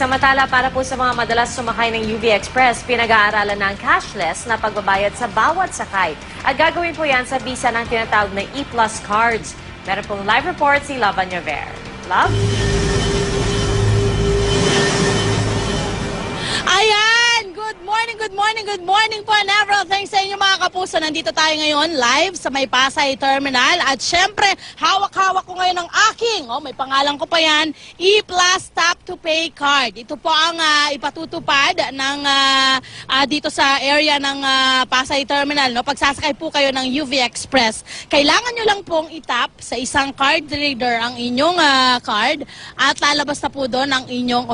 Samantala, para po sa mga madalas sumakay ng UV Express, pinag-aaralan ng cashless na pagbabayad sa bawat sakay. At gagawin po yan sa visa ng tinatawag na E-Plus cards. Meron pong live report si Love Anyaver. Love? Ayan! Good morning po and everyone. Thanks sa inyo mga kapuso. Nandito tayo ngayon live sa May Pasay Terminal. At syempre, hawak-hawak ko ngayon ang aking, may pangalan ko pa yan, E-Plus Tap to Pay card. Ito po ang ipatutupad ng, dito sa area ng Pasay Terminal. No? Pagsasakay po kayo ng UV Express, kailangan nyo lang pong itap sa isang card reader ang inyong card at lalabas na po doon ang inyong,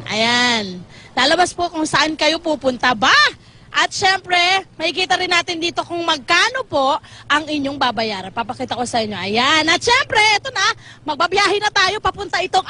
ayan. Lalabas po kung saan kayo pupunta ba? At syempre, makikita rin natin dito kung magkano po ang inyong babayaran. Papakita ko sa inyo. Ayan. At syempre, ito na, magbabiyahe na tayo papunta itong,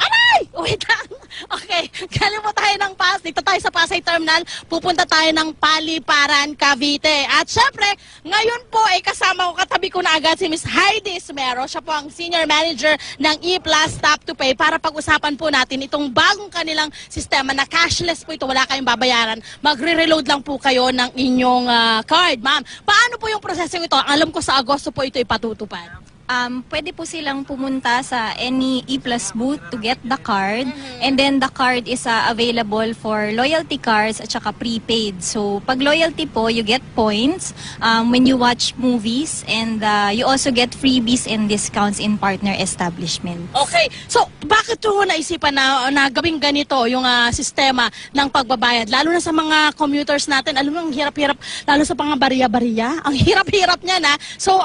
wait lang. Okay, galing po tayo ng dito tayo sa Pasay Terminal, pupunta tayo ng Paliparan, Cavite. At syempre, ngayon po ay kasama ko, katabi ko na agad si Miss Heidi Esmero. Siya po ang Senior Manager ng E-Plus Tap to Pay para pag-usapan po natin itong bagong kanilang sistema na cashless po ito, wala kayong babayaran. Magre-reload lang po kayo ng inyong card. Ma'am, paano po yung proseso ito? Alam ko sa Agosto po ito ipatutupad. Pwede po silang pumunta sa any E-Plus booth to get the card. And then the card is available for loyalty cards at saka prepaid. So pag loyalty po, you get points when you watch movies, and you also get freebies and discounts in partner establishment. Okay. So bakit po naisipan na gawing ganito yung sistema ng pagbabayad? Lalo na sa mga commuters natin, alam mo, ang hirap-hirap, lalo sa mga bariya-bariya. Ang hirap-hirap niya na. So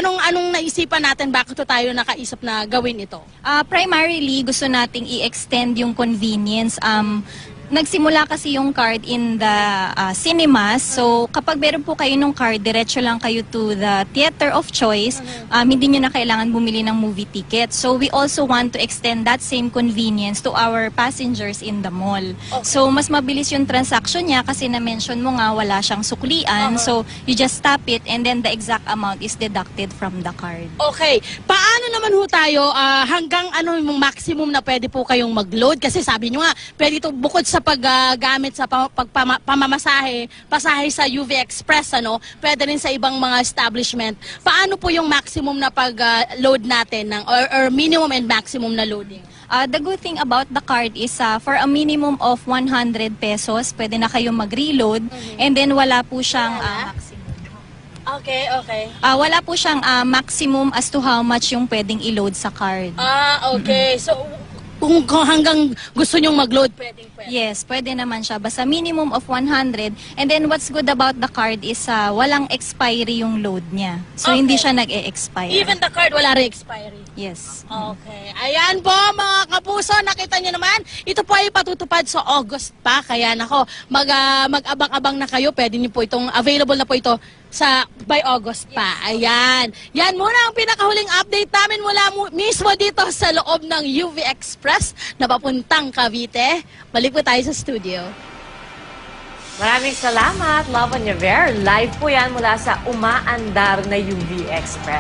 anong naisipan natin, bakit tayo nakaisip na gawin ito? Primarily, gusto nating i-extend yung convenience. Nagsimula kasi yung card in the cinemas. So, kapag meron po kayo ng card, diretso lang kayo to the theater of choice. Hindi nyo na kailangan bumili ng movie ticket. So, we also want to extend that same convenience to our passengers in the mall. Okay. So, mas mabilis yung transaction niya kasi na-mention mo nga wala siyang suklian. So, you just tap it and then the exact amount is deducted from the card. Okay. Paano naman ho tayo, hanggang ano yung maximum na pwede po kayong mag-load? Kasi sabi nyo nga, pwede ito bukod sa paggamit sa pamamasahe, pasahe sa UV Express, pwede rin sa ibang mga establishment. Paano po yung maximum na pag-load natin or minimum and maximum na loading? The good thing about the card is for a minimum of 100 pesos, pwede na kayong mag-reload, and then wala po siyang maximum. Okay. Wala po siyang maximum as to how much yung pwedeng i-load sa card. Okay. So, kung hanggang gusto nyong mag-load, pwede. Yes, pwede naman siya. Basta minimum of 100. And then what's good about the card is walang expiry yung load niya. So, hindi siya nag-e-expire. Even the card, wala rin expiry? Yes. Okay. Ayan po mga kapuso, nakita nyo naman, ito po ay patutupad sa August pa. Kaya nako, mag-abang-abang na kayo. Pwede nyo po itong, available na po ito by August pa. Ayan. Yan muna ang pinakahuling update namin mula mismo dito sa loob ng UV Express na papuntang Cavite. Balik po tayo sa studio. Maraming salamat, Love Anyaver. Live po yan mula sa umaandar na UV Express.